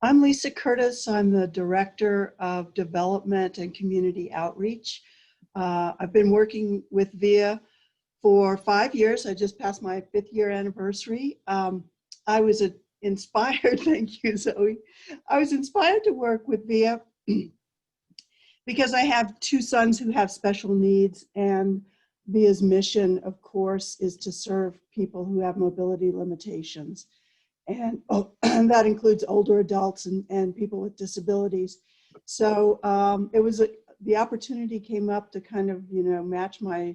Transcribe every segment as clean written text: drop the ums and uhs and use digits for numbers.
I'm Lisa Curtis. I'm the Director of Development and Community Outreach. I've been working with VIA for 5 years. I just passed my 5th year anniversary. I was inspired, thank you, Zoe. I was inspired to work with VIA because I have 2 sons who have special needs, and VIA's mission, of course, is to serve people who have mobility limitations. And, and that includes older adults and people with disabilities. So the opportunity came up to kind of, match my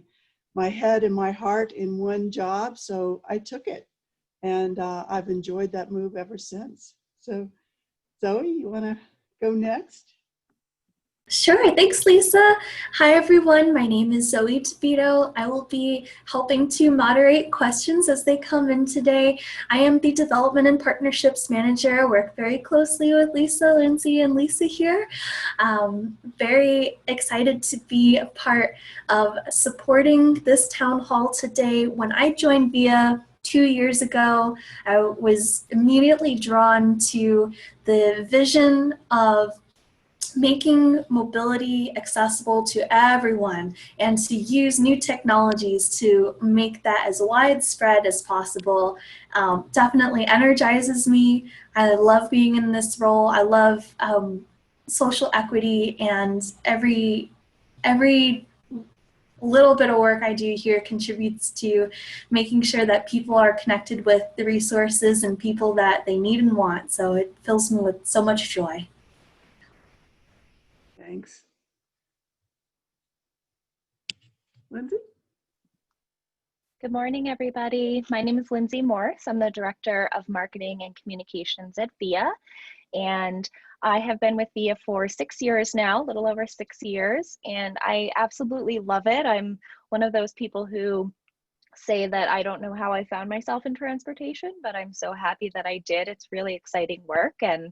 head and my heart in one job. So I took it, and I've enjoyed that move ever since. So Zoe, you want to go next? Sure, thanks Lisa. Hi everyone, my name is Zoe DeVito. I will be helping to moderate questions as they come in today. I am the Development and Partnerships Manager. I work very closely with Lisa, Lindsay, and Lisa here. Very excited to be a part of supporting this town hall today. When I joined VIA 2 years ago, I was immediately drawn to the vision of making mobility accessible to everyone and to use new technologies to make that as widespread as possible. Definitely energizes me. I love being in this role. I love social equity, and every little bit of work I do here contributes to making sure that people are connected with the resources and people that they need and want. So it fills me with so much joy. Thanks. Lindsay? Good morning, everybody. My name is Lindsay Morse. I'm the Director of Marketing and Communications at VIA, and I have been with VIA for 6 years now, a little over 6 years, and I absolutely love it. I'm one of those people who say that I don't know how I found myself in transportation, but I'm so happy that I did. It's really exciting work, and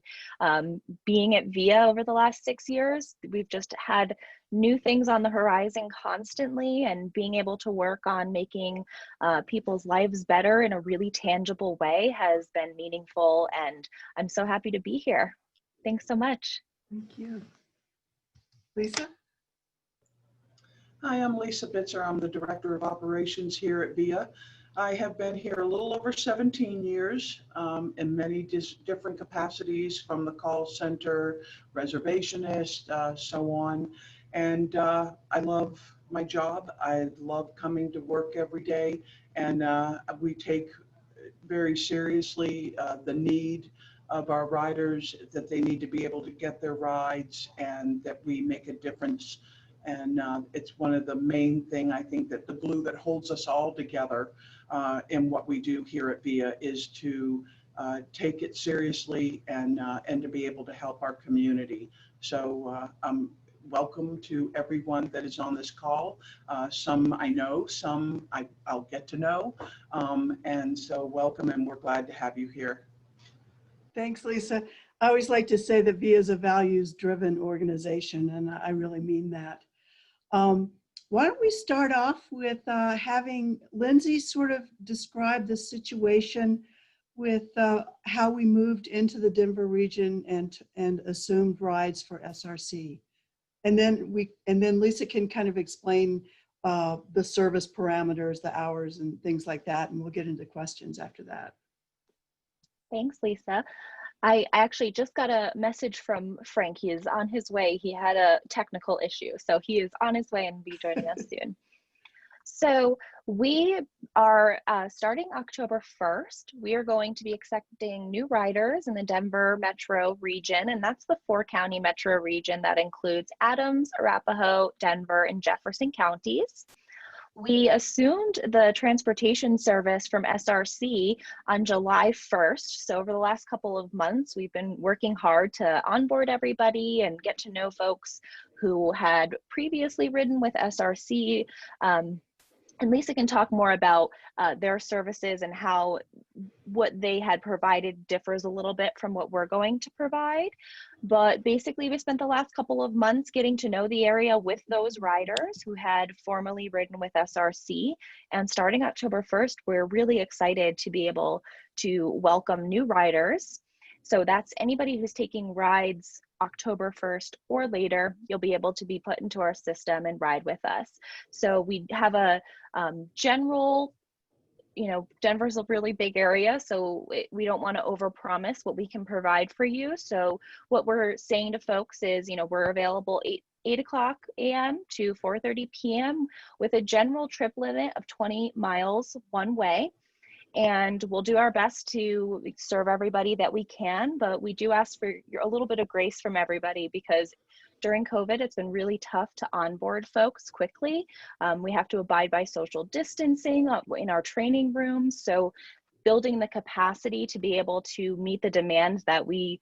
being at VIA over the last 6 years, we've just had new things on the horizon constantly, and being able to work on making people's lives better in a really tangible way has been meaningful, and I'm so happy to be here. Thanks so much. Thank you. Lisa? Hi, I'm Lisa Bitzer. I'm the Director of Operations here at VIA. I have been here a little over 17 years in many different capacities, from the call center, reservationist, so on. And I love my job. I love coming to work every day, and we take very seriously the need of our riders, that they need to be able to get their rides, and that we make a difference. And it's one of the main thing, I think, that the glue that holds us all together in what we do here at VIA is to take it seriously and to be able to help our community. So welcome to everyone that is on this call. Some I know, some I'll get to know. And so welcome, and we're glad to have you here. Thanks, Lisa. I always like to say that VIA is a values-driven organization, and I really mean that. Why don't we start off with having Lindsay sort of describe the situation with how we moved into the Denver region and assumed rides for SRC. And then Lisa can kind of explain the service parameters, the hours and things like that, and we'll get into questions after that. Thanks, Lisa. I actually just got a message from Frank. He is on his way. He had a technical issue, so he is on his way and will be joining us soon. So we are starting October 1st. We are going to be accepting new riders in the Denver metro region, and that's the 4-county metro region that includes Adams, Arapahoe, Denver, and Jefferson counties. We assumed the transportation service from SRC on July 1st. So over the last couple of months, we've been working hard to onboard everybody and get to know folks who had previously ridden with SRC. And Lisa can talk more about their services and how what they had provided differs a little bit from what we're going to provide. But basically, we spent the last couple of months getting to know the area with those riders who had formerly ridden with SRC. And starting October 1st, we're really excited to be able to welcome new riders. So that's anybody who's taking rides October 1st or later, you'll be able to be put into our system and ride with us. So we have a general, Denver's a really big area, so we don't want to overpromise what we can provide for you. So what we're saying to folks is, we're available 8 o'clock a.m. to 4:30 p.m. with a general trip limit of 20 miles one way. And we'll do our best to serve everybody that we can, but we do ask for a little bit of grace from everybody, because during COVID, it's been really tough to onboard folks quickly. We have to abide by social distancing in our training rooms. So building the capacity to be able to meet the demands that we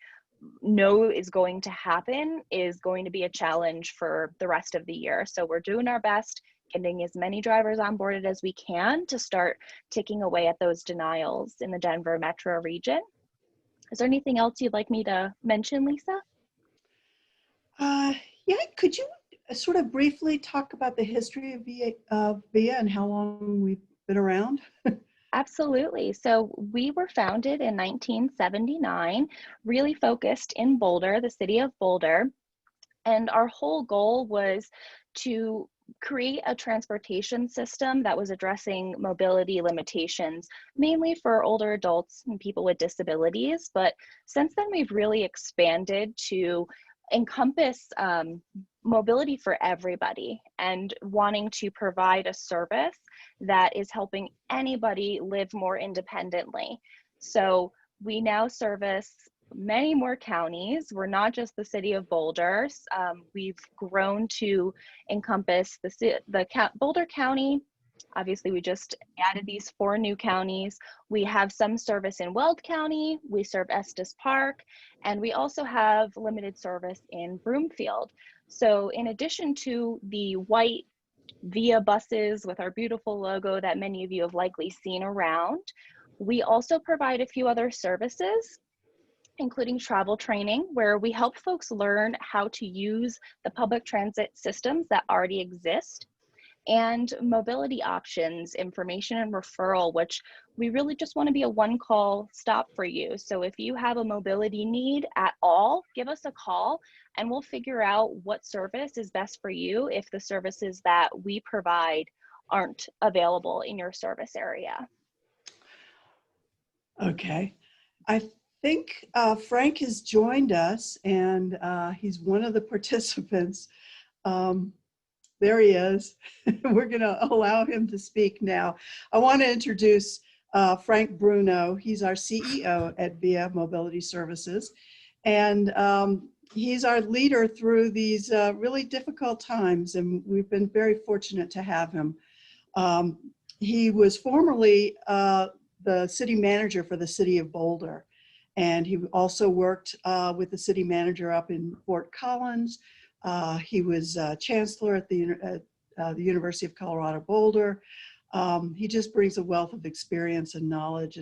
know is going to happen is going to be a challenge for the rest of the year. So we're doing our best, getting as many drivers onboarded as we can to start ticking away at those denials in the Denver metro region. Is there anything else you'd like me to mention, Lisa? Yeah, could you sort of briefly talk about the history of VIA and how long we've been around? Absolutely. So we were founded in 1979, really focused in Boulder, the city of Boulder. And our whole goal was to create a transportation system that was addressing mobility limitations, mainly for older adults and people with disabilities. But since then, we've really expanded to encompass mobility for everybody and wanting to provide a service that is helping anybody live more independently. So we now service many more counties. We're not just the city of Boulder. We've grown to encompass Boulder County. Obviously, we just added these 4 new counties. We have some service in Weld County. We serve Estes Park, and we also have limited service in Broomfield. So in addition to the white VIA buses with our beautiful logo that many of you have likely seen around, we also provide a few other services, including travel training, where we help folks learn how to use the public transit systems that already exist, and mobility options, information and referral, which we really just want to be a one-call stop for you. So if you have a mobility need at all, give us a call and we'll figure out what service is best for you if the services that we provide aren't available in your service area. Okay. I think Frank has joined us, and he's one of the participants. There he is. We're going to allow him to speak now. I want to introduce Frank Bruno. He's our CEO at VIA Mobility Services, and he's our leader through these really difficult times, and we've been very fortunate to have him. He was formerly the city manager for the city of Boulder, and he also worked with the city manager up in Fort Collins. He was chancellor at the University of Colorado Boulder. He just brings a wealth of experience and knowledge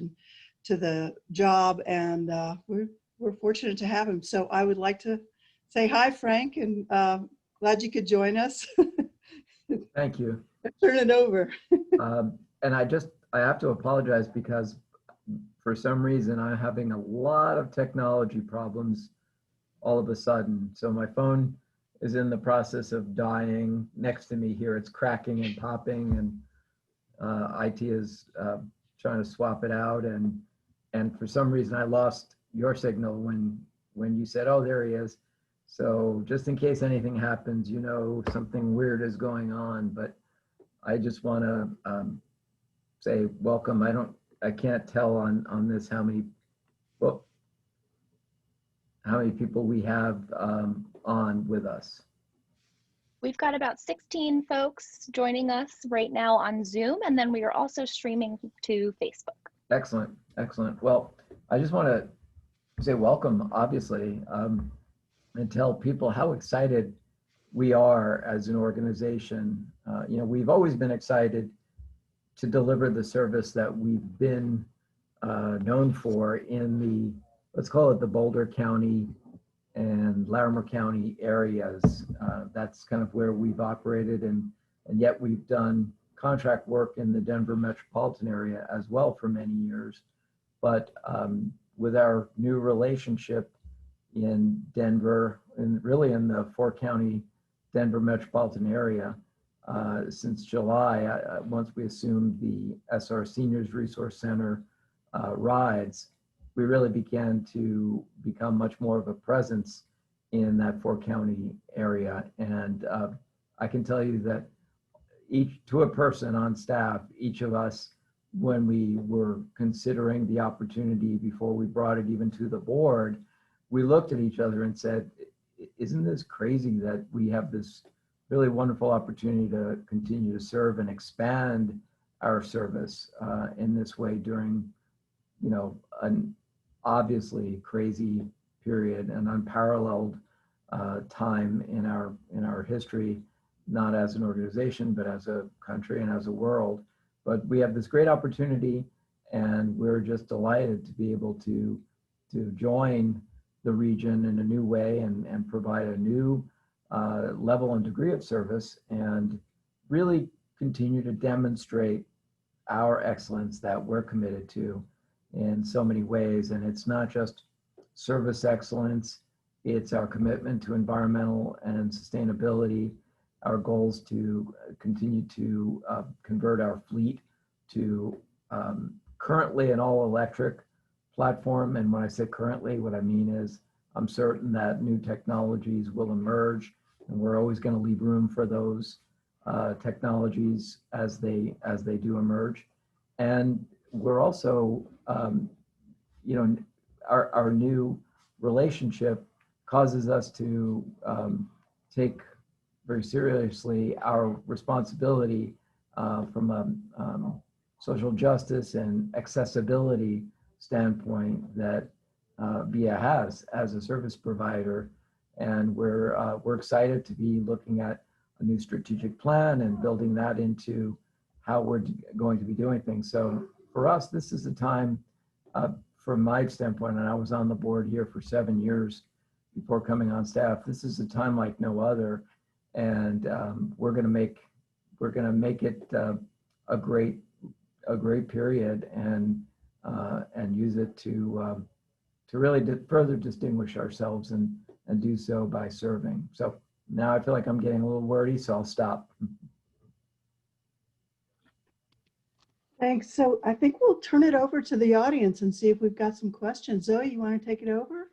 to the job, and we're fortunate to have him. So I would like to say hi, Frank, and glad you could join us. Thank you. Turn it over. And I have to apologize because for some reason I'm having a lot of technology problems all of a sudden. So my phone is in the process of dying next to me here. It's cracking and popping, and IT is trying to swap it out. And for some reason I lost your signal when you said, oh, there he is. So just in case anything happens, something weird is going on, but I just want to say welcome. I can't tell on this how many people we have on with us. We've got about 16 folks joining us right now on Zoom, and then we are also streaming to Facebook. Excellent, excellent. Well, I just want to say welcome, obviously, and tell people how excited we are as an organization. We've always been excited to deliver the service that we've been known for in the, let's call it the Boulder County and Larimer County areas. That's kind of where we've operated, and yet we've done contract work in the Denver metropolitan area as well for many years. But with our new relationship in Denver and really in the 4-county Denver metropolitan area, since July, once we assumed the SR Seniors Resource Center rides, we really began to become much more of a presence in that 4-county area. And I can tell you that to a person on staff, each of us, when we were considering the opportunity before we brought it even to the board, we looked at each other and said, isn't this crazy that we have this really wonderful opportunity to continue to serve and expand our service in this way during, an obviously crazy period and unparalleled time in our history, not as an organization, but as a country and as a world. But we have this great opportunity, and we're just delighted to be able to join the region in a new way and provide a new level and degree of service, and really continue to demonstrate our excellence that we're committed to in so many ways. And it's not just service excellence, it's our commitment to environmental and sustainability, our goals to continue to convert our fleet to currently an all-electric platform. And when I say currently, what I mean is I'm certain that new technologies will emerge, and we're always going to leave room for those technologies as they do emerge. And we're also, our new relationship causes us to take very seriously our responsibility from a social justice and accessibility standpoint that VIA has as a service provider. And we're excited to be looking at a new strategic plan and building that into how we're going to be doing things. So for us, this is a time, from my standpoint, and I was on the board here for 7 years before coming on staff, this is a time like no other. And we're going to make it a great period, and use it to really further distinguish ourselves and do so by serving. So now I feel like I'm getting a little wordy, so I'll stop. Thanks. So I think we'll turn it over to the audience and see if we've got some questions. Zoe, you want to take it over?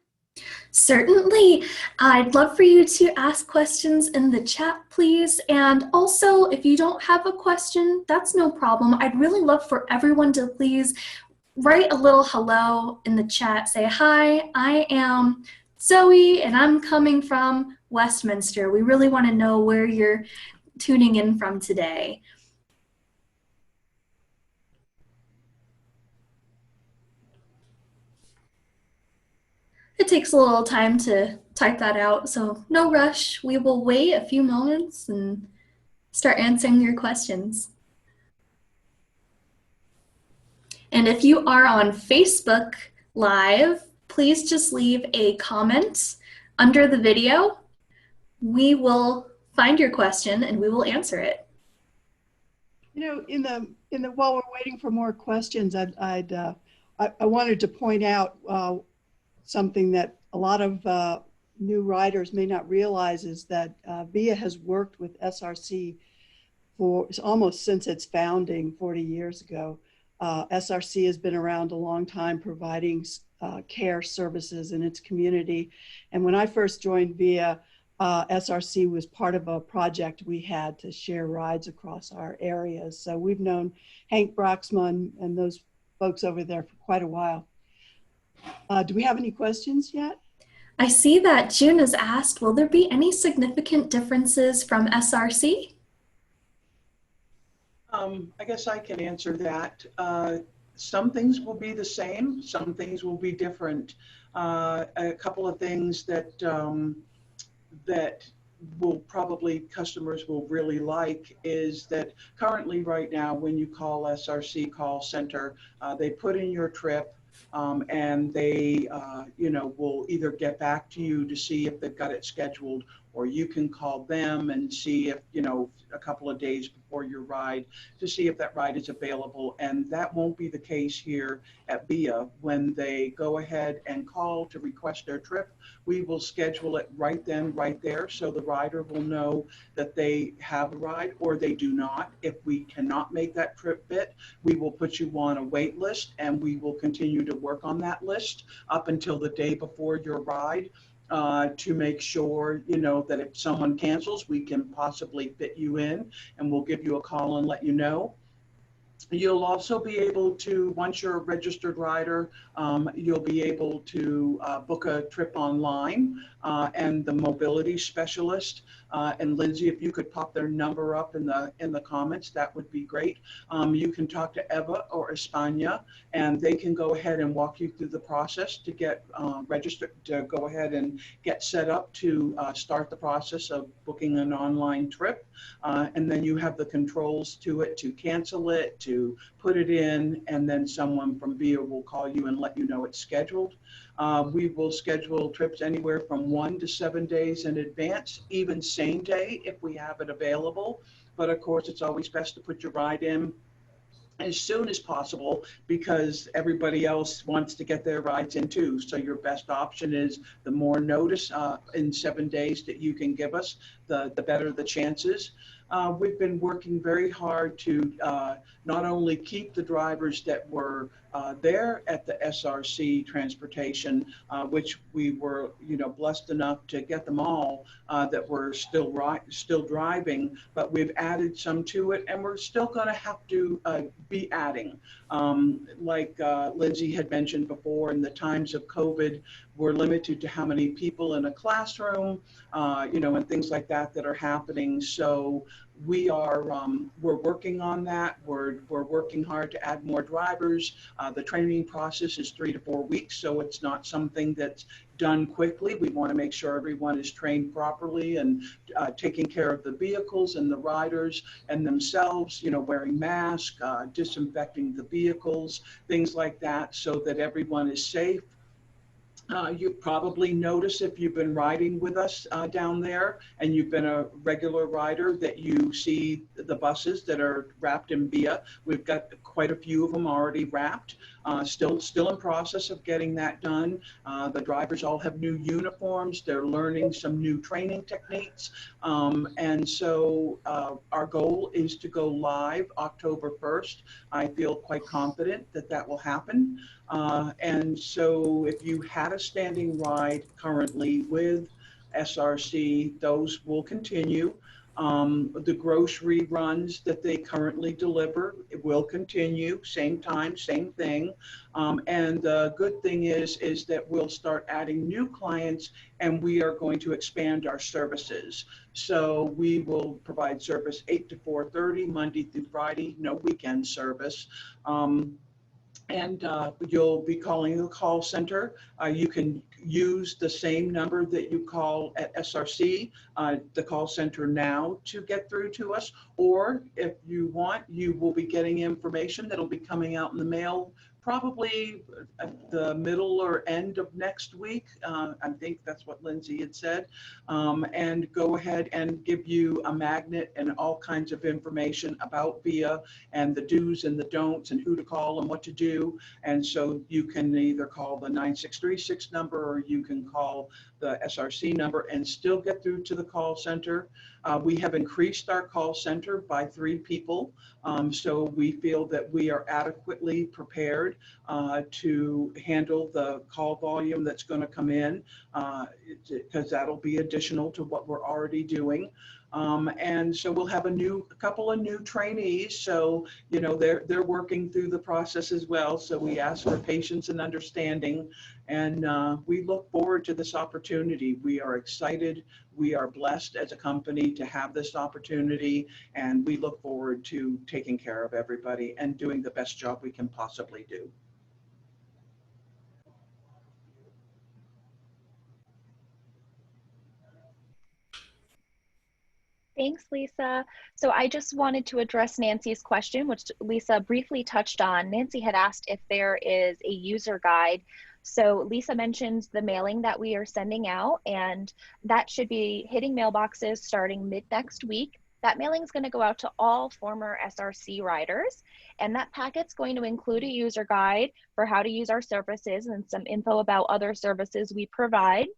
Certainly. I'd love for you to ask questions in the chat, please. And also, if you don't have a question, that's no problem. I'd really love for everyone to please write a little hello in the chat. Say, hi, I am Zoe, and I'm coming from Westminster. We really want to know where you're tuning in from today. It takes a little time to type that out, so no rush. We will wait a few moments and start answering your questions. And if you are on Facebook Live, please just leave a comment under the video. We will find your question and we will answer it. In the while we're waiting for more questions, I wanted to point out something that a lot of new riders may not realize is that VIA has worked with SRC for almost since its founding 40 years ago. SRC has been around a long time providing care services in its community. And when I first joined VIA, SRC was part of a project we had to share rides across our areas. So we've known Hank Broxman and those folks over there for quite a while. Do we have any questions yet? I see that June has asked, will there be any significant differences from SRC? I guess I can answer that. Some things will be the same, some things will be different. A couple of things that that will probably customers will really like is that currently right now when you call SRC call center, they put in your trip and they will either get back to you to see if they've got it scheduled, or you can call them and see if, you know, a couple of days before your ride to see if that ride is available. And that won't be the case here at VIA. When they go ahead and call to request their trip, we will schedule it right then, right there, so the rider will know that they have a ride or they do not. If we cannot make that trip fit, we will put you on a wait list, and we will continue to work on that list up until the day before your ride, to make sure, you know, that if someone cancels, we can possibly fit you in, and we'll give you a call and let you know. You'll also be able to, once you're a registered rider, you'll be able to book a trip online, and the mobility specialist, and Lindsay, if you could pop their number up in the comments, that would be great. You can talk to Eva or España, and they can go ahead and walk you through the process to get registered, to go ahead and get set up to start the process of booking an online trip. And then you have the controls to it, to cancel it, to put it in, and then someone from VIA will call you and let you know it's scheduled. We will schedule trips anywhere from 1 to 7 days in advance, even same day if we have it available. But of course, it's always best to put your ride in as soon as possible, because everybody else wants to get their rides in too. So your best option is the more notice in 7 days that you can give us, the better the chances. We've been working very hard to not only keep the drivers that were there at the SRC transportation, which we were, you know, blessed enough to get them all that were still driving, but we've added some to it, and we're still going to have to be adding. Like Lindsay had mentioned before, in the times of COVID, we're limited to how many people in a classroom, you know, and things like that that are happening. So we are we're working on that. We're working hard to add more drivers. The training process is 3 to 4 weeks, so it's not something that's done quickly. We want to make sure everyone is trained properly and taking care of the vehicles and the riders and themselves, you know, wearing masks, disinfecting the vehicles, things like that, so that everyone is safe. You probably notice, if you've been riding with us down there and you've been a regular rider, that you see the buses that are wrapped in VIA. We've got quite a few of them already wrapped. Still in process of getting that done. The drivers all have new uniforms. They're learning some new training techniques. And so our goal is to go live October 1st. I feel quite confident that that will happen. And so if you had a standing ride currently with SRC, those will continue. The grocery runs that they currently deliver, it will continue, same time, same thing. And the good thing is that we'll start adding new clients, and we are going to expand our services. So we will provide service 8 to 4:30, Monday through Friday, no weekend service. And you'll be calling the call center. You can use the same number that you call at SRC, the call center now, to get through to us. Or if you want, you will be getting information that'll be coming out in the mail probably at the middle or end of next week. I think that's what Lindsay had said. And go ahead and give you a magnet and all kinds of information about VIA and the do's and the don'ts and who to call and what to do. And so you can either call the 9636 number, or you can call the SRC number and still get through to the call center. We have increased our call center by 3 people. So we feel that we are adequately prepared to handle the call volume that's going to come in, because that'll be additional to what we're already doing. And so we'll have a couple of new trainees. So, you know, they're working through the process as well. So we ask for patience and understanding, and we look forward to this opportunity. We are excited. We are blessed as a company to have this opportunity, and we look forward to taking care of everybody and doing the best job we can possibly do. Thanks, Lisa. So I just wanted to address Nancy's question, which Lisa briefly touched on. Nancy had asked if there is a user guide So Lisa mentioned the mailing that we are sending out, and that should be hitting mailboxes starting mid next week. That mailing is going to go out to all former SRC riders, and that packet's going to include a user guide for how to use our services and some info about other services we provide.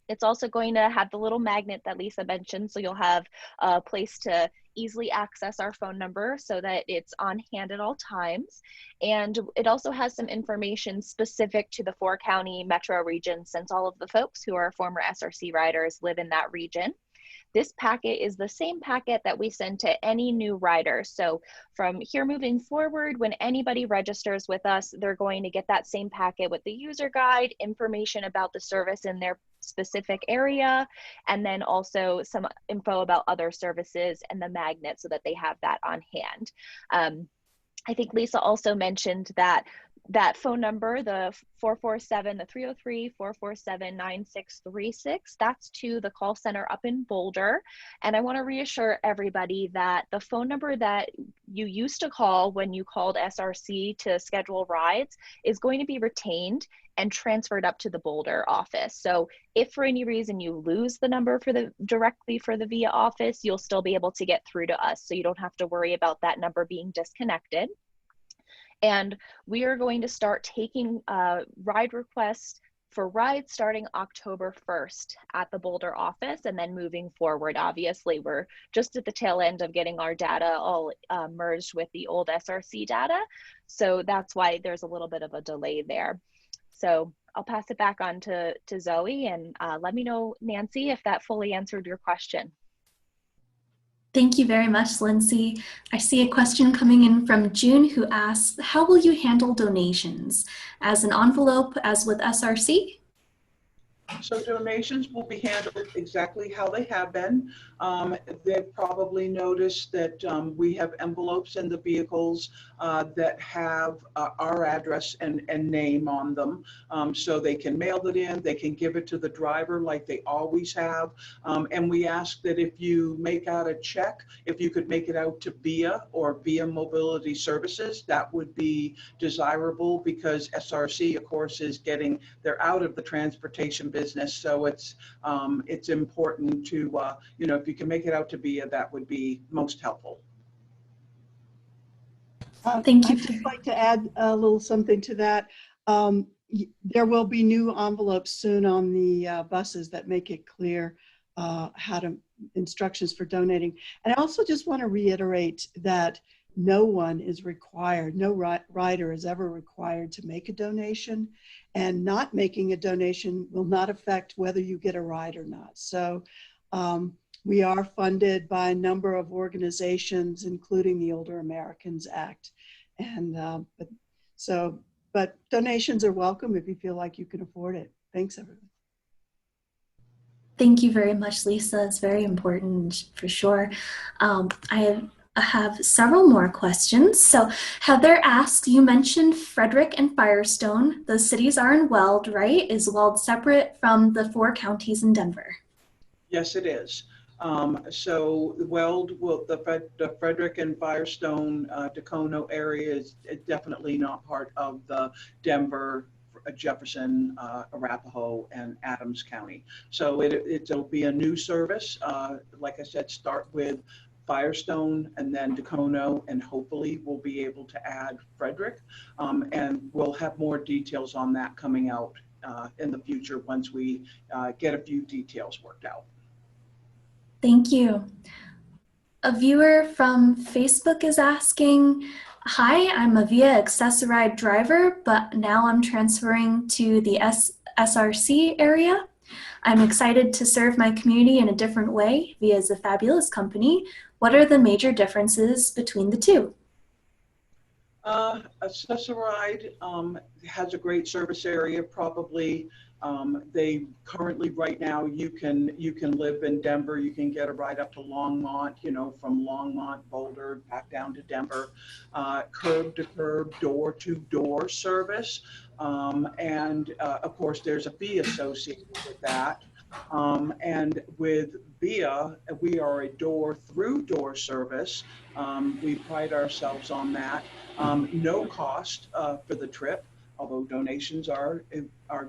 It's also going to have the little magnet that Lisa mentioned, so you'll have a place to easily access our phone number so that it's on hand at all times. And it also has some information specific to the 4-county metro region, since all of the folks who are former SRC riders live in that region. This packet is the same packet that we send to any new rider. So from here moving forward, when anybody registers with us, they're going to get that same packet with the user guide, information about the service in their specific area, and then also some info about other services and the magnet so that they have that on hand. I think Lisa also mentioned that phone number, the 303-447-9636, that's to the call center up in Boulder. And I want to reassure everybody that the phone number that you used to call when you called SRC to schedule rides is going to be retained and transferred up to the Boulder office. So if for any reason you lose the number directly for the VIA office, you'll still be able to get through to us. So you don't have to worry about that number being disconnected. And we are going to start taking ride requests for rides starting October 1st at the Boulder office, and then moving forward. Obviously, we're just at the tail end of getting our data all merged with the old SRC data. So that's why there's a little bit of a delay there. So I'll pass it back on to Zoe, and let me know, Nancy, if that fully answered your question. Thank you very much, Lindsay. I see a question coming in from June, who asks, how will you handle donations? As an envelope, as with SRC? So donations will be handled exactly how they have been. They've probably noticed that we have envelopes in the vehicles that have our address and name on them. So they can mail it in, they can give it to the driver like they always have. And we ask that if you make out a check, if you could make it out to VIA or VIA Mobility Services, that would be desirable, because SRC, of course, they're out of the transportation business. So it's important to, if you can make it out to VIA, that would be most helpful. Thank you. I'd just like to add a little something to that. There will be new envelopes soon on the buses that make it clear instructions for donating. And I also just want to reiterate that no one is required, no rider is ever required to make a donation, and not making a donation will not affect whether you get a ride or not. So we are funded by a number of organizations, including the Older Americans Act. And but donations are welcome if you feel like you can afford it. Thanks, everyone. Thank you very much, Lisa. It's very important for sure. I have several more questions. So Heather asked, you mentioned Frederick and Firestone. Those cities are in Weld, right? Is Weld separate from the 4 counties in Denver? Yes, it is. So Weld, the Frederick and Firestone, Dacono area is definitely not part of the Denver, Jefferson, Arapahoe, and Adams County. So it'll be a new service. Like I said, start with Firestone and then Dacono, and hopefully we'll be able to add Frederick. And we'll have more details on that coming out in the future once we get a few details worked out. Thank you. A viewer from Facebook is asking, hi, I'm a VIA Access-a-Ride driver, but now I'm transferring to the SRC area. I'm excited to serve my community in a different way. VIA is a fabulous company. What are the major differences between the two? Access-a-Ride has a great service area. Probably they currently, right now, you can live in Denver. You can get a ride up to Longmont, from Longmont, Boulder, back down to Denver. Curb to curb, door to door service. And of course, there's a fee associated with that. And with VIA, we are a door-through-door service. We pride ourselves on that. No cost for the trip. although donations are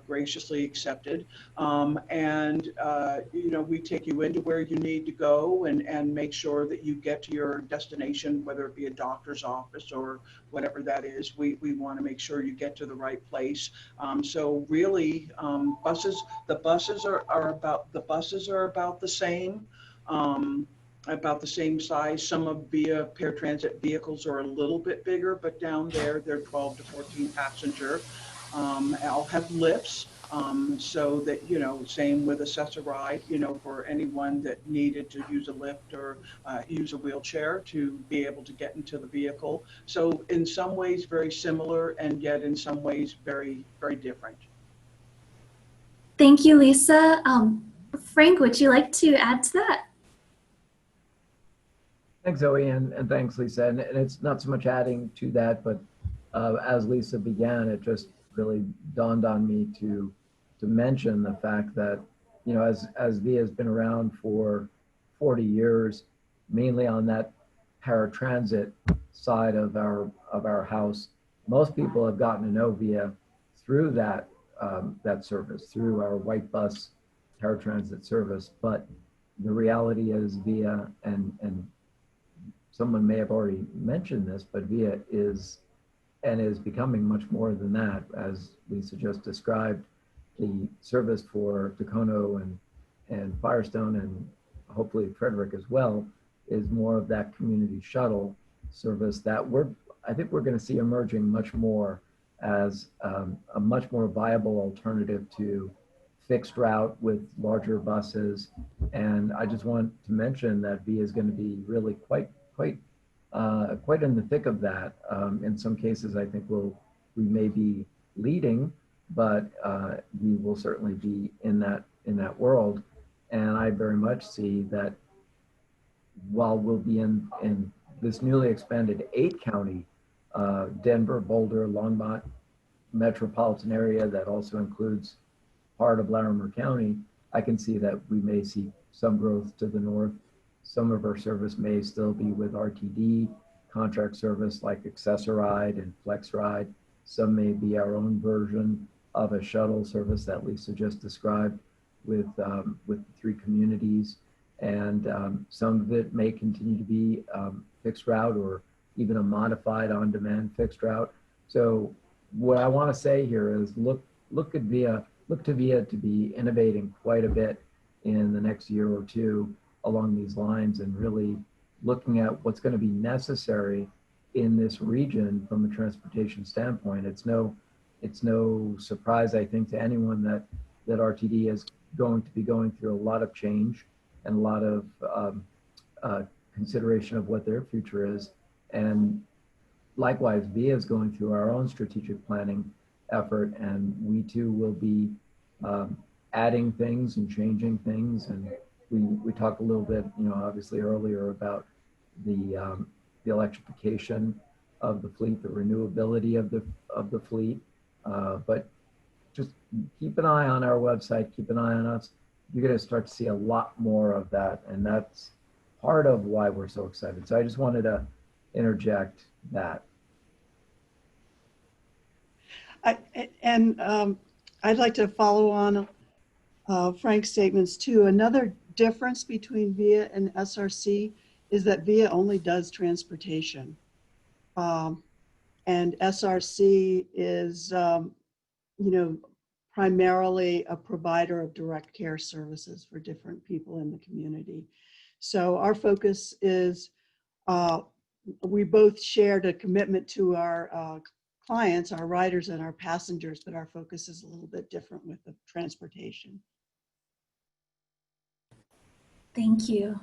graciously accepted. You know, we take you into where you need to go and make sure that you get to your destination, whether it be a doctor's office or whatever that is. We want to make sure you get to the right place. So really, the buses are about the same. About the same size. Some of Via paratransit vehicles are a little bit bigger, but down there they're 12 to 14 passenger. I'll have lifts, so that, you know, same with Access-a-Ride, you know, for anyone that needed to use a lift or use a wheelchair to be able to get into the vehicle. So in some ways very similar, and yet in some ways very, very different. Thank you, Lisa. Frank, would you like to add to that? Thanks, Zoe, and thanks, Lisa. And it's not so much adding to that, but as Lisa began, it just really dawned on me to mention the fact that, you know, as Via has been around for 40 years, mainly on that paratransit side of our house, most people have gotten to know Via through that service, through our white bus paratransit service. But the reality is Via, and someone may have already mentioned this, but Via is becoming much more than that. As Lisa just described, the service for Dacono and Firestone, and hopefully Frederick as well, is more of that community shuttle service that I think we're going to see emerging much more as a much more viable alternative to fixed route with larger buses. And I just want to mention that Via is going to be really quite in the thick of that. In some cases, I think we may be leading, but we will certainly be in that world. And I very much see that while we'll be in this newly expanded 8-county Denver, Boulder, Longmont metropolitan area that also includes part of Larimer County, I can see that we may see some growth to the north. Some of our service may still be with RTD contract service like Access-a-Ride and FlexRide. Some may be our own version of a shuttle service that Lisa just described with the 3 communities. And some of it may continue to be fixed route or even a modified on-demand fixed route. So what I want to say here is look to Via to be innovating quite a bit in the next year or two along these lines, and really looking at what's going to be necessary in this region from a transportation standpoint. It's no surprise, I think, to anyone that RTD is going to be going through a lot of change and a lot of consideration of what their future is. And likewise, Via is going through our own strategic planning effort, and we too will be adding things and changing things. And we talked a little bit, you know, obviously earlier about the electrification of the fleet, the renewability of the fleet. But just keep an eye on our website, keep an eye on us. You're going to start to see a lot more of that, and that's part of why we're so excited. So I just wanted to interject that. I'd like to follow on Frank's statements too. Another difference between Via and SRC is that Via only does transportation. And SRC is, you know, primarily a provider of direct care services for different people in the community. So our focus is, we both shared a commitment to our clients, our riders and our passengers, but our focus is a little bit different with the transportation. Thank you.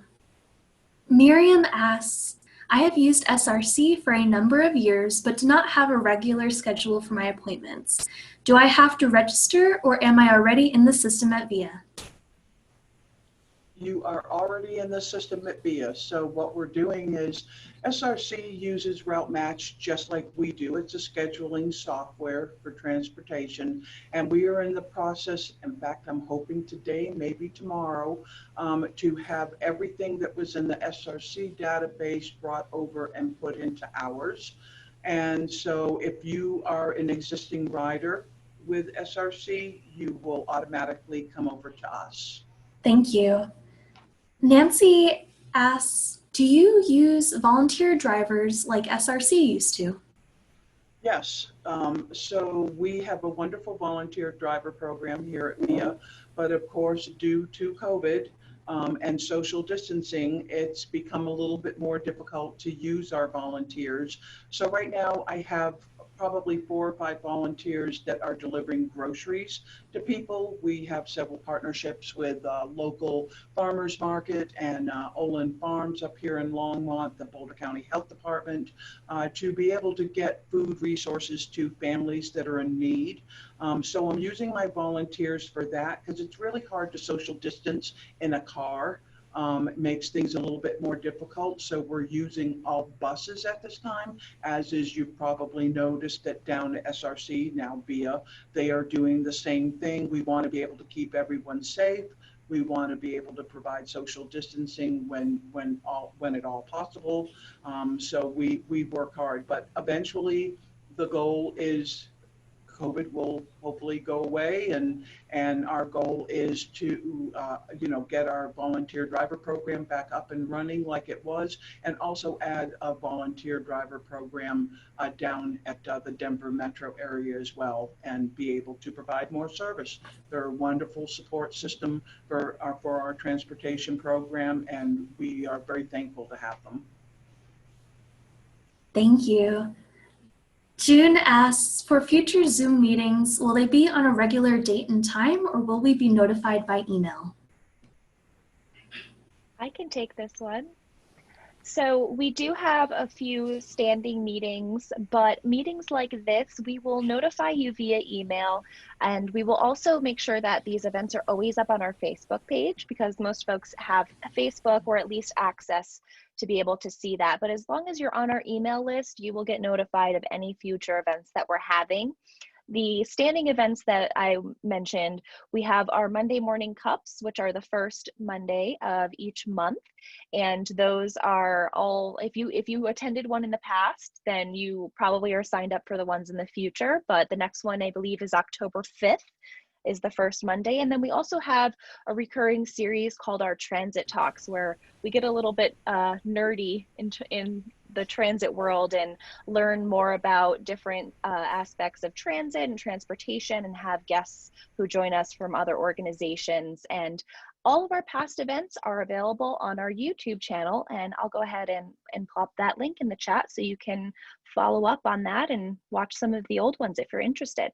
Miriam asks, I have used SRC for a number of years, but do not have a regular schedule for my appointments. Do I have to register, or am I already in the system at Via? You are already in the system at Via. So what we're doing is SRC uses Route Match just like we do. It's a scheduling software for transportation. And we are in the process, in fact, I'm hoping today, maybe tomorrow, to have everything that was in the SRC database brought over and put into ours. And so if you are an existing rider with SRC, you will automatically come over to us. Thank you. Nancy asks, do you use volunteer drivers like SRC used to? Yes, so we have a wonderful volunteer driver program here at VIA, but of course, due to COVID and social distancing, it's become a little bit more difficult to use our volunteers. So right now I have probably 4 or 5 volunteers that are delivering groceries to people. We have several partnerships with local farmers market and Olin Farms up here in Longmont, the Boulder County Health Department, to be able to get food resources to families that are in need. So I'm using my volunteers for that because it's really hard to social distance in a car. It makes things a little bit more difficult. So we're using all buses at this time, as is you've probably noticed that down at SRC, now VIA, they are doing the same thing. We want to be able to keep everyone safe. We want to be able to provide social distancing when at all possible. So we work hard, but eventually the goal is COVID will hopefully go away, and our goal is to get our volunteer driver program back up and running like it was, and also add a volunteer driver program down at the Denver metro area as well, and be able to provide more service. They're a wonderful support system for our transportation program, and we are very thankful to have them. Thank you. June asks, for future Zoom meetings, will they be on a regular date and time, or will we be notified by email? I can take this one. So we do have a few standing meetings, but meetings like this, we will notify you via email, and we will also make sure that these events are always up on our Facebook page, because most folks have a Facebook or at least access to be able to see that. But as long as you're on our email list, you will get notified of any future events that we're having. The standing events that I mentioned, we have our Monday morning cups, which are the first Monday of each month. And those are all, if you attended one in the past, then you probably are signed up for the ones in the future. But the next one, I believe, is October 5th. Is the first Monday. And then we also have a recurring series called our Transit Talks, where we get a little bit nerdy in the transit world and learn more about different aspects of transit and transportation, and have guests who join us from other organizations. And all of our past events are available on our YouTube channel, and I'll go ahead and plop that link in the chat so you can follow up on that and watch some of the old ones if you're interested.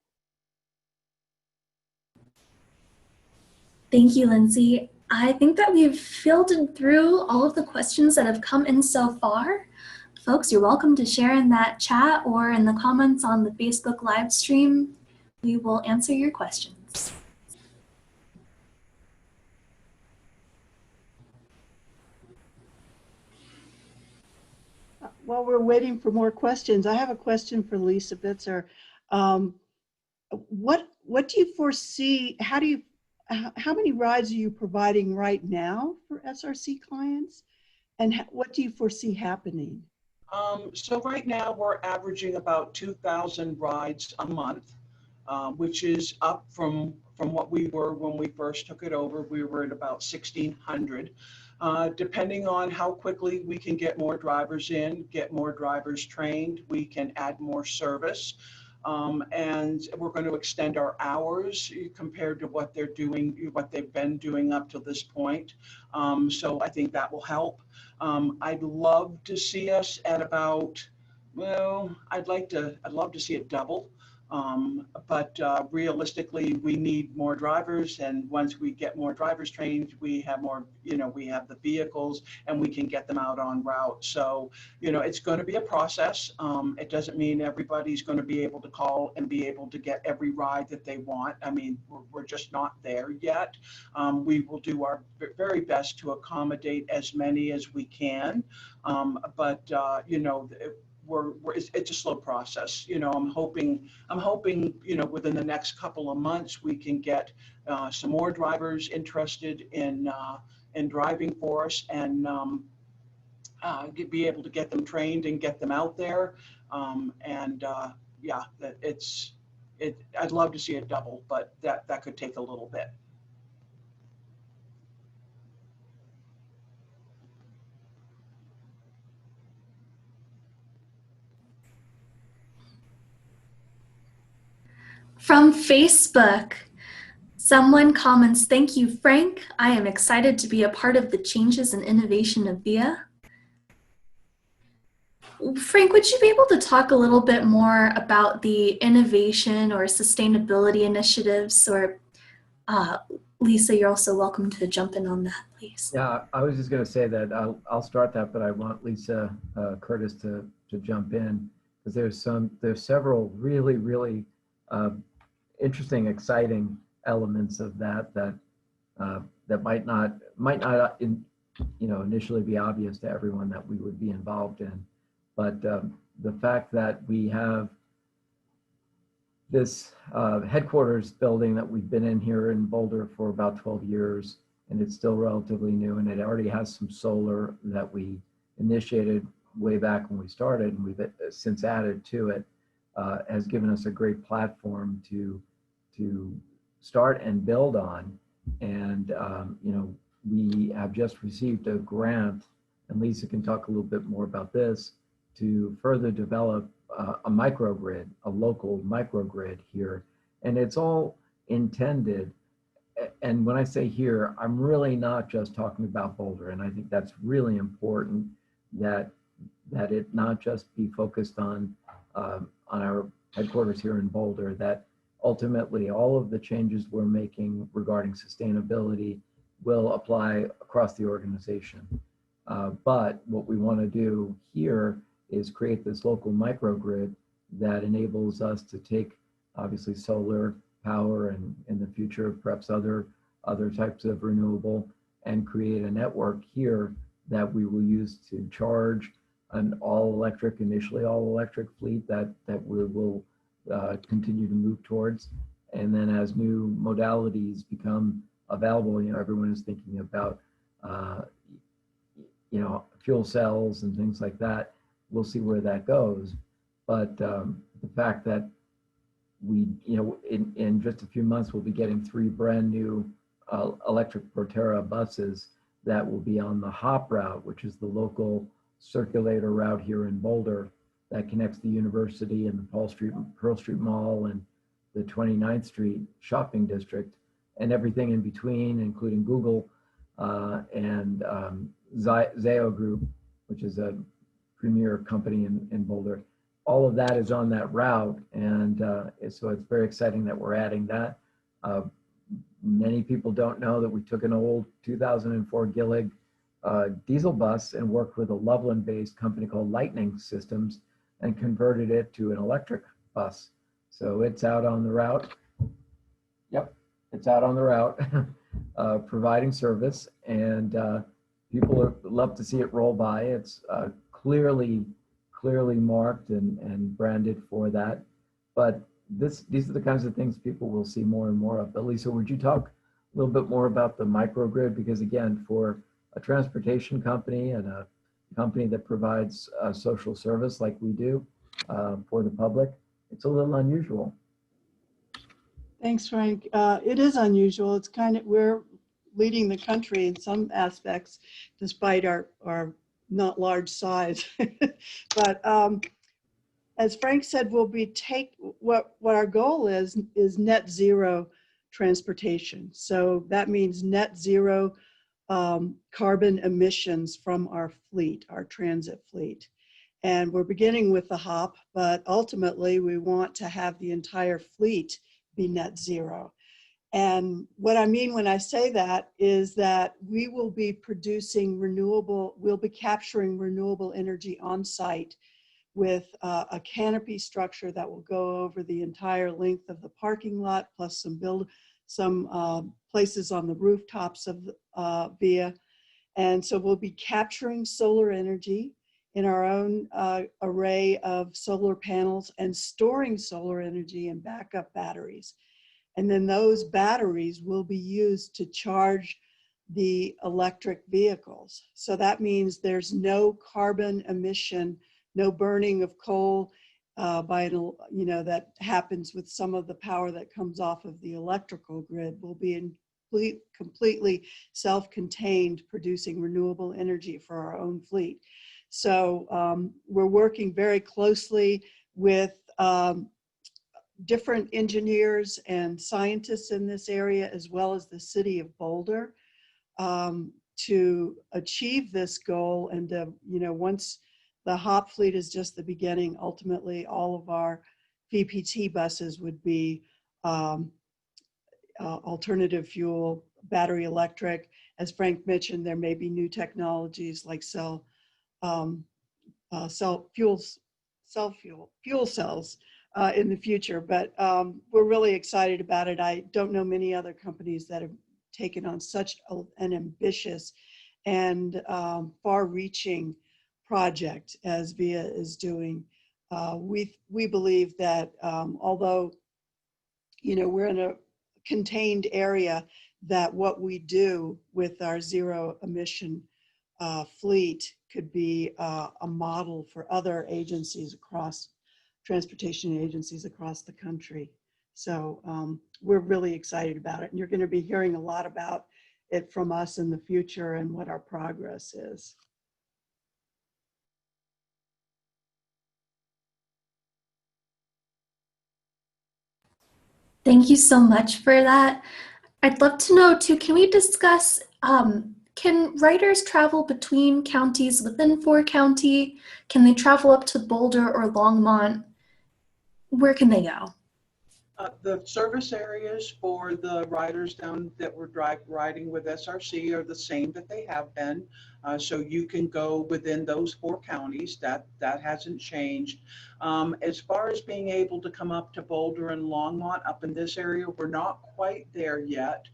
Thank you, Lindsay. I think that we've filtered through all of the questions that have come in so far. Folks, you're welcome to share in that chat or in the comments on the Facebook live stream. We will answer your questions. While we're waiting for more questions, I have a question for Lisa Bitzer. What do you foresee? How many rides are you providing right now for SRC clients, and what do you foresee happening? So right now we're averaging about 2,000 rides a month, which is up from what we were when we first took it over. We were at about 1,600. Depending on how quickly we can get more drivers in, get more drivers trained, we can add more service. And we're going to extend our hours compared to what they're doing, what they've been doing up to this point. So I think that will help. I'd love to see us at about, well, I'd love to see it double. But realistically, we need more drivers, and once we get more drivers trained, we have more, we have the vehicles and we can get them out on route. So, it's going to be a process. It doesn't mean everybody's going to be able to call and be able to get every ride that they want. I mean, we're just not there yet. We will do our very best to accommodate as many as we can. But it's a slow process. I'm hoping, within the next couple of months, we can get some more drivers interested in driving for us, and be able to get them trained and get them out there. Yeah, I'd love to see it double, but that could take a little bit. From Facebook, someone comments, "Thank you, Frank. I am excited to be a part of the changes and innovation of VIA." Frank, would you be able to talk a little bit more about the innovation or sustainability initiatives? Or Lisa, you're also welcome to jump in on that, please. Yeah, I was just going to say that I'll start that, but I want Lisa Curtis to jump in, because there's several really interesting, exciting elements of that might not initially be obvious to everyone that we would be involved in. But the fact that we have this headquarters building that we've been in here in Boulder for about 12 years, and it's still relatively new, and it already has some solar that we initiated way back when we started, and we've since added to it, has given us a great platform to start and build on. And we have just received a grant, and Lisa can talk a little bit more about this, to further develop a microgrid, a local microgrid here. And it's all intended, and when I say here, I'm really not just talking about Boulder, and I think that's really important, that it not just be focused on our headquarters here in Boulder, that ultimately all of the changes we're making regarding sustainability will apply across the organization. But what we want to do here is create this local microgrid that enables us to take, obviously, solar power and in the future perhaps other types of renewable, and create a network here that we will use to charge an initially all electric fleet that we will continue to move towards. And then as new modalities become available, everyone is thinking about fuel cells and things like that. We'll see where that goes. But the fact that we, in just a few months, we'll be getting 3 brand new electric Proterra buses that will be on the HOP route, which is the local circulator route here in Boulder that connects the university and the Pearl Street Mall and the 29th Street shopping district and everything in between, including Google and Zayo Group, which is a premier company in Boulder. All of that is on that route, and so it's very exciting that we're adding that. Many people don't know that we took an old 2004 Gillig diesel bus and worked with a Loveland-based company called Lightning Systems and converted it to an electric bus. So it's out on the route. Yep, it's out on the route, providing service, and people love to see it roll by. It's clearly marked and branded for that. But these are the kinds of things people will see more and more of. But Lisa, would you talk a little bit more about the microgrid? Because again, for a transportation company and a company that provides social service like we do for the public, it's a little unusual. Thanks, Frank. It is unusual. It's we're leading the country in some aspects, despite our not large size. But as Frank said, what our goal is net zero transportation. So that means net zero carbon emissions from our fleet, our transit fleet. And we're beginning with the HOP, but ultimately we want to have the entire fleet be net zero. And what I mean when I say that is that we will be we'll be capturing renewable energy on site with a canopy structure that will go over the entire length of the parking lot, plus some places on the rooftops of VIA. And so we'll be capturing solar energy in our own array of solar panels and storing solar energy in backup batteries. And then those batteries will be used to charge the electric vehicles. So that means there's no carbon emission, no burning of coal that happens with some of the power that comes off of the electrical grid. We'll be in completely self-contained, producing renewable energy for our own fleet. So we're working very closely with different engineers and scientists in this area, as well as the city of Boulder, to achieve this goal. And once the HOP fleet is just the beginning, ultimately all of our VPT buses would be alternative fuel, battery electric. As Frank mentioned, there may be new technologies like fuel cells in the future, but we're really excited about it. I don't know many other companies that have taken on such an ambitious and far-reaching project as VIA is doing. We believe that although we're in a contained area, that what we do with our zero emission fleet could be a model for other agencies transportation agencies across the country. So we're really excited about it, and you're going to be hearing a lot about it from us in the future and what our progress is. Thank you so much for that. I'd love to know too, can we discuss, can riders travel between counties within 4-county? Can they travel up to Boulder or Longmont? Where can they go? The service areas for the riders down that were riding with SRC are the same that they have been. So you can go within those 4 counties. That hasn't changed. As far as being able to come up to Boulder and Longmont up in this area, we're not quite there yet.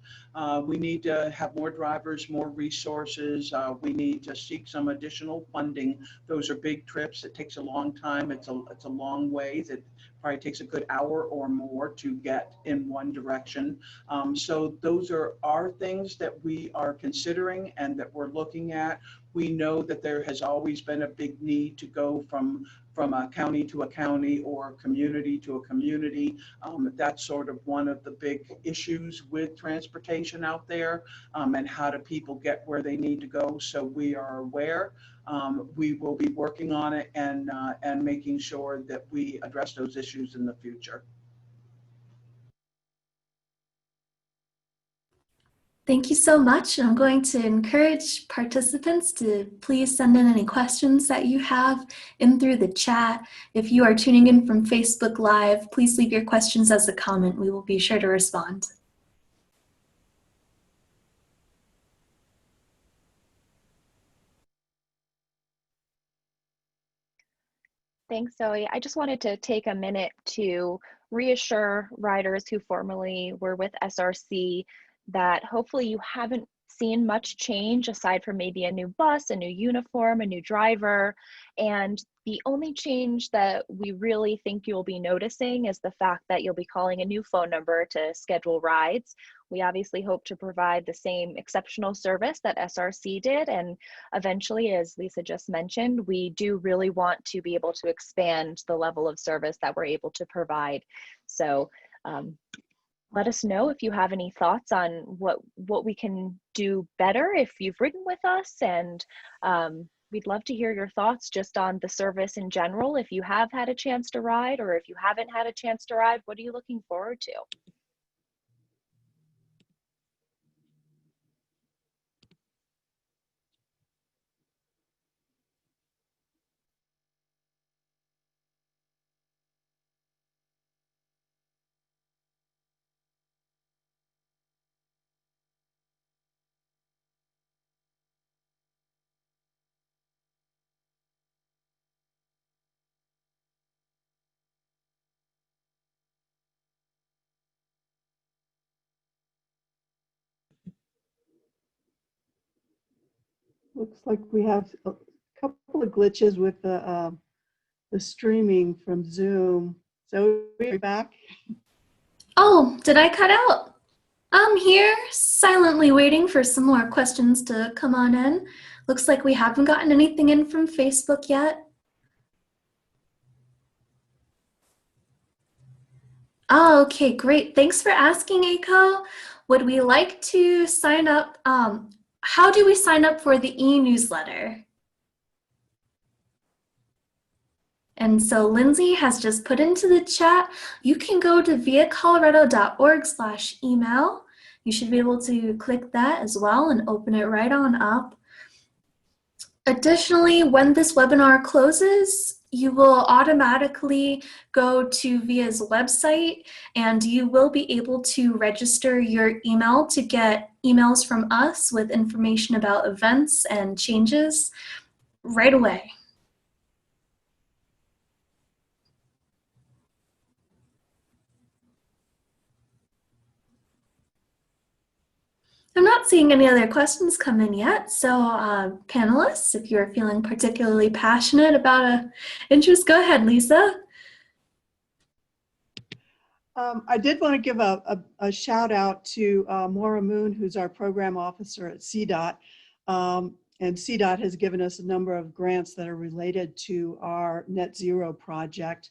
We need to have more drivers, more resources. We need to seek some additional funding. Those are big trips. It takes a long time. It's a long way. That probably takes a good hour or more to get in one direction. So those are things that we are considering and that we're looking at. We know that there has always been a big need to go from a county to a county or community to a community. That's sort of one of the big issues with transportation out there, and how do people get where they need to go. So we are aware. We will be working on it and making sure that we address those issues in the future. Thank you so much. I'm going to encourage participants to please send in any questions that you have in through the chat. If you are tuning in from Facebook Live, please leave your questions as a comment. We will be sure to respond. Thanks, Zoe. I just wanted to take a minute to reassure riders who formerly were with SRC that hopefully you haven't seen much change aside from maybe a new bus, a new uniform, a new driver. And the only change that we really think you'll be noticing is the fact that you'll be calling a new phone number to schedule rides. We obviously hope to provide the same exceptional service that SRC did. And eventually, as Lisa just mentioned, we do really want to be able to expand the level of service that we're able to provide. So let us know if you have any thoughts on what we can do better if you've ridden with us. And we'd love to hear your thoughts just on the service in general. If you have had a chance to ride, or if you haven't had a chance to ride, what are you looking forward to? Looks like we have a couple of glitches with the streaming from Zoom. So we're back. Oh, did I cut out? I'm here silently waiting for some more questions to come on in. Looks like we haven't gotten anything in from Facebook yet. Oh, okay, great. Thanks for asking, Aiko. Would we like to sign up? How do we sign up for the e-newsletter? And so Lindsay has just put into the chat, you can go to viacolorado.org/email. You should be able to click that as well and open it right on up. Additionally, when this webinar closes, you will automatically go to VIA's website and you will be able to register your email to get emails from us with information about events and changes right away. I'm not seeing any other questions come in yet. So panelists, if you're feeling particularly passionate about an interest, go ahead, Lisa. I did want to give a shout out to Maura Moon, who's our program officer at CDOT. And CDOT has given us a number of grants that are related to our net zero project.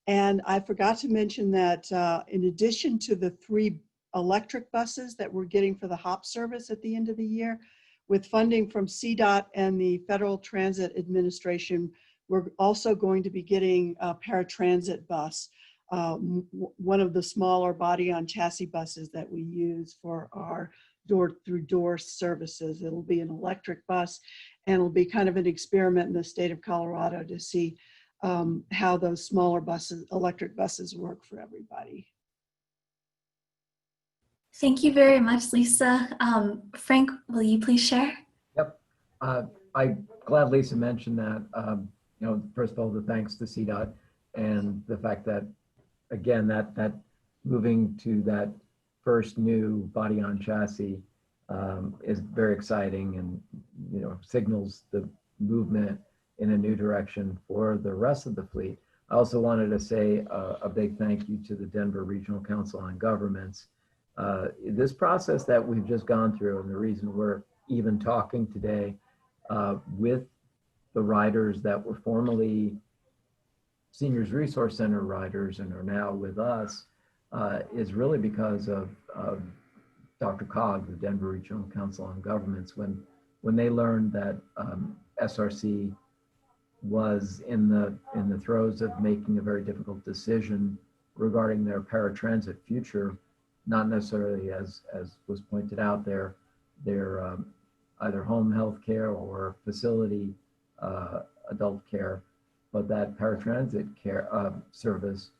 And I forgot to mention that in addition to the 3 electric buses that we're getting for the HOP service at the end of the year, with funding from CDOT and the Federal Transit Administration, we're also going to be getting a paratransit bus, one of the smaller body on chassis buses that we use for our door-through-door services. It'll be an electric bus, and it'll be kind of an experiment in the state of Colorado to see how those smaller buses, electric buses, work for everybody. Thank you very much, Lisa. Frank, will you please share? Yep. I'm glad Lisa mentioned that. You know, first of all, the thanks to CDOT and the fact that, again, that moving to that first new body on chassis is very exciting and, you know, signals the movement in a new direction for the rest of the fleet. I also wanted to say a big thank you to the Denver Regional Council on Governments. This process that we've just gone through, and the reason we're even talking today with the riders that were formerly Seniors Resource Center riders and are now with us, is really because of DRCOG, the Denver Regional Council on Governments. When they learned that SRC was in the throes of making a very difficult decision regarding their paratransit future, not necessarily as was pointed out, their either home health care or facility adult care, but that paratransit care service,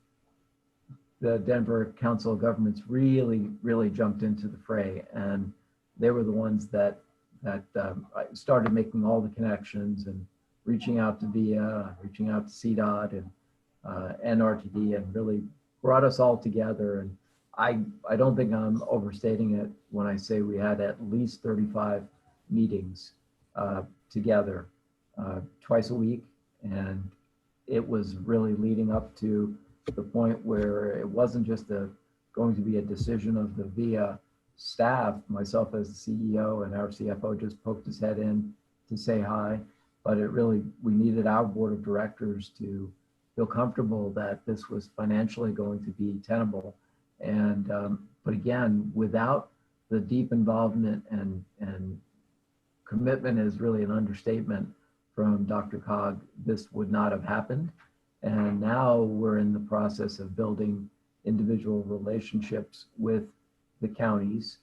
the Denver Council of Governments really jumped into the fray, and they were the ones that started making all the connections and reaching out to VIA, reaching out to CDOT and NRTD, and really brought us all together. And I don't think I'm overstating it when I say we had at least 35 meetings together twice a week, and it was really leading up to the point where it wasn't just going to be a decision of the VIA staff. Myself as the CEO and our CFO just poked his head in to say hi, but we needed our board of directors to feel comfortable that this was financially going to be tenable. And but again, without the deep involvement and commitment is really an understatement from DRCOG, this would not have happened. And now we're in the process of building individual relationships with the counties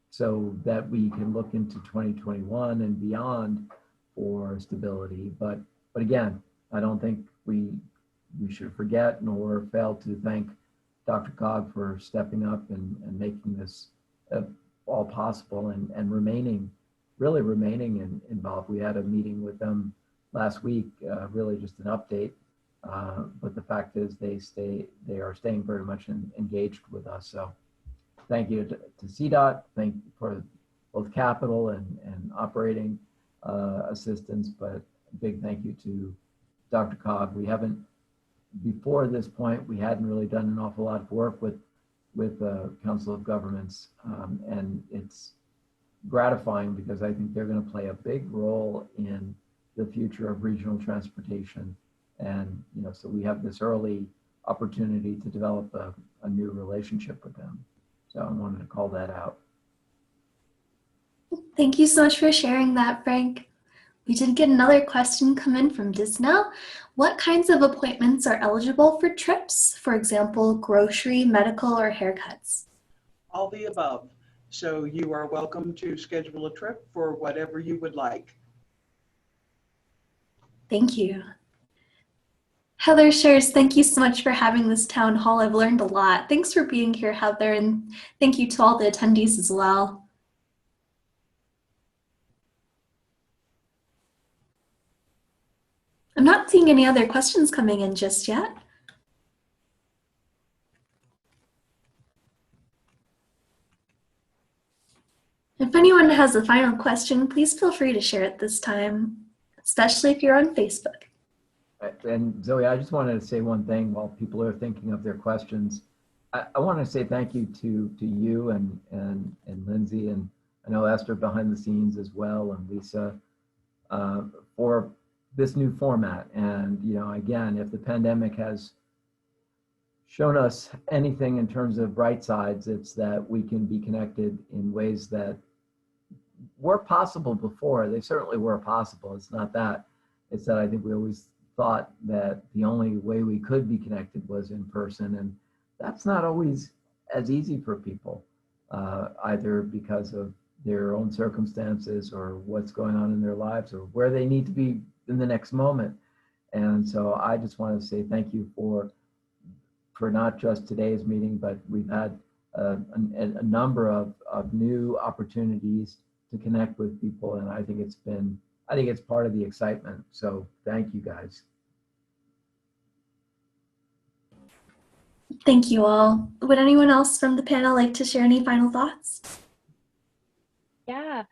so that we can look into 2021 and beyond for stability. But again, I don't think we should forget nor fail to thank DRCOG for stepping up and making this all possible and remaining involved. We had a meeting with them last week, really just an update. But the fact is they are staying very much engaged with us. So thank you to CDOT, thank you for both capital and operating assistance, but a big thank you to DRCOG. We haven't, before this point, we hadn't really done an awful lot of work with the Council of Governments, and it's gratifying because I think they're going to play a big role in the future of regional transportation. And so we have this early opportunity to develop a new relationship with them. So I wanted to call that out. Thank you so much for sharing that, Frank. We did get another question come in from Disnell. What kinds of appointments are eligible for trips? For example, grocery, medical, or haircuts? All the above. So you are welcome to schedule a trip for whatever you would like. Thank you. Heather shares, thank you so much for having this town hall. I've learned a lot. Thanks for being here, Heather, and thank you to all the attendees as well. I'm not seeing any other questions coming in just yet. If anyone has a final question, please feel free to share it this time, especially if you're on Facebook. And Zoe, I just wanted to say one thing while people are thinking of their questions. I want to say thank you to you and Lindsay, and I know Esther behind the scenes as well, and Lisa, for this new format. And, you know, again, if the pandemic has shown us anything in terms of bright sides, it's that we can be connected in ways that were possible before. They certainly were possible. It's not that. It's that I think we always thought that the only way we could be connected was in person. And that's not always as easy for people, either because of their own circumstances or what's going on in their lives or where they need to be in the next moment. And so I just want to say thank you for not just today's meeting, but we've had a number of new opportunities to connect with people. And I think it's part of the excitement. So thank you guys. Thank you all. Would anyone else from the panel like to share any final thoughts? Yeah,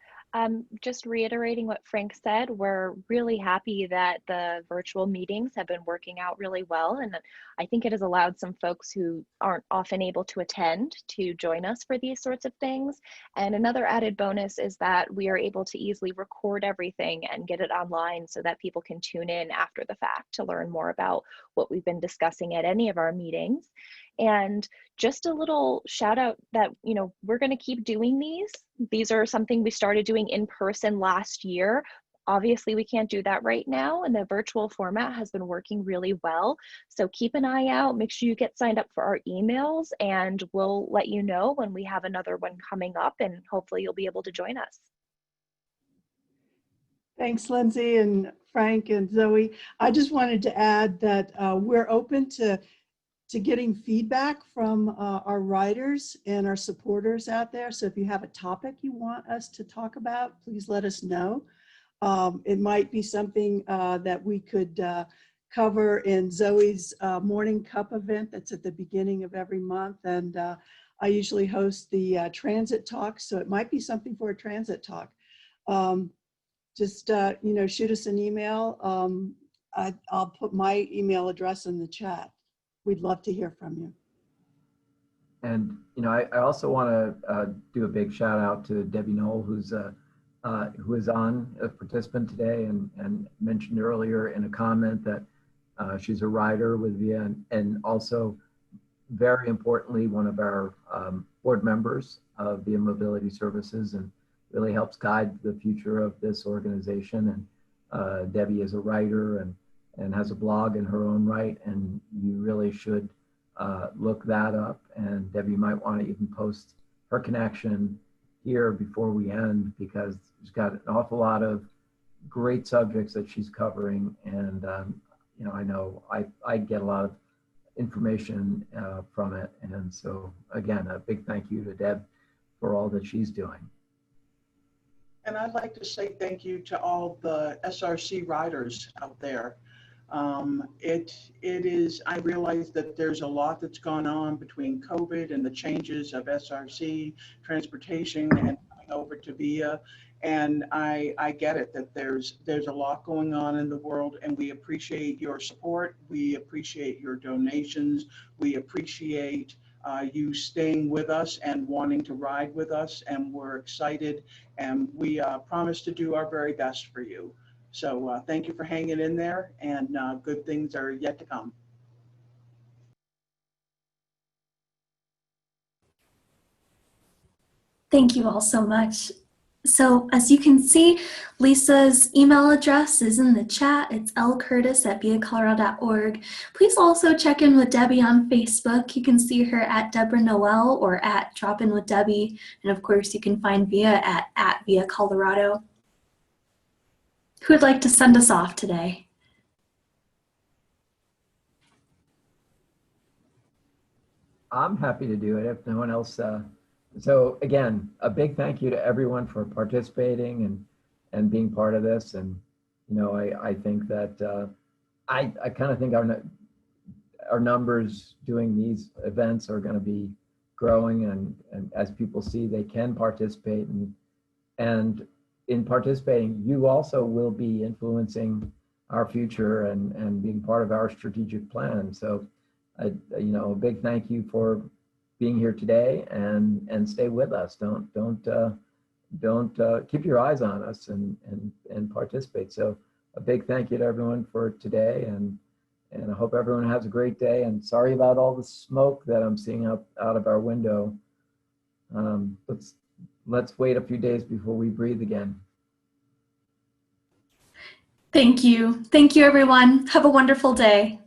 just reiterating what Frank said, we're really happy that the virtual meetings have been working out really well. And I think it has allowed some folks who aren't often able to attend to join us for these sorts of things. And another added bonus is that we are able to easily record everything and get it online so that people can tune in after the fact to learn more about what we've been discussing at any of our meetings. And just a little shout out that, you know, we're going to keep doing these. These are something we started doing in person last year. Obviously, we can't do that right now, and the virtual format has been working really well. So keep an eye out, make sure you get signed up for our emails, and we'll let you know when we have another one coming up, and hopefully you'll be able to join us. Thanks, Lindsay and Frank and Zoe. I just wanted to add that we're open to getting feedback from our writers and our supporters out there. So if you have a topic you want us to talk about, please let us know. It might be something that we could cover in Zoe's Morning Cup event that's at the beginning of every month. And I usually host the transit talk, so it might be something for a transit talk. Just you know, shoot us an email. I'll put my email address in the chat. We'd love to hear from you. And, you know, I also want to do a big shout out to Debbie Knoll, who is on a participant today and mentioned earlier in a comment that she's a writer with VIA, and also very importantly, one of our board members of VIA Mobility Services, and really helps guide the future of this organization. And Debbie is a writer and has a blog in her own right, and you really should look that up. And Debbie might want to even post her connection here before we end, because she's got an awful lot of great subjects that she's covering. And you know I get a lot of information from it. And so again, a big thank you to Deb for all that she's doing. And I'd like to say thank you to all the SRC riders out there. It is, I realize that there's a lot that's gone on between COVID and the changes of SRC transportation and coming over to VIA. And I get it that there's a lot going on in the world, and we appreciate your support. We appreciate your donations. We appreciate you staying with us and wanting to ride with us. And we're excited, and we promise to do our very best for you. So thank you for hanging in there, and good things are yet to come. Thank you all so much. So as you can see, Lisa's email address is in the chat. It's lcurtis@viacolorado.org. Please also check in with Debbie on Facebook. You can see her at Deborah Noel or at Drop In with Debbie. And of course, you can find Via at Via Colorado. Who would like to send us off today? I'm happy to do it if no one else. So again, a big thank you to everyone for participating and being part of this. And I think that I kind of think our numbers doing these events are going to be growing, and as people see they can participate, and in participating, you also will be influencing our future and being part of our strategic plan. So, a big thank you for being here today, and stay with us. Don't keep your eyes on us and participate. So, a big thank you to everyone for today, and I hope everyone has a great day. And sorry about all the smoke that I'm seeing out of our window. Let's wait a few days before we breathe again. Thank you. Thank you, everyone. Have a wonderful day.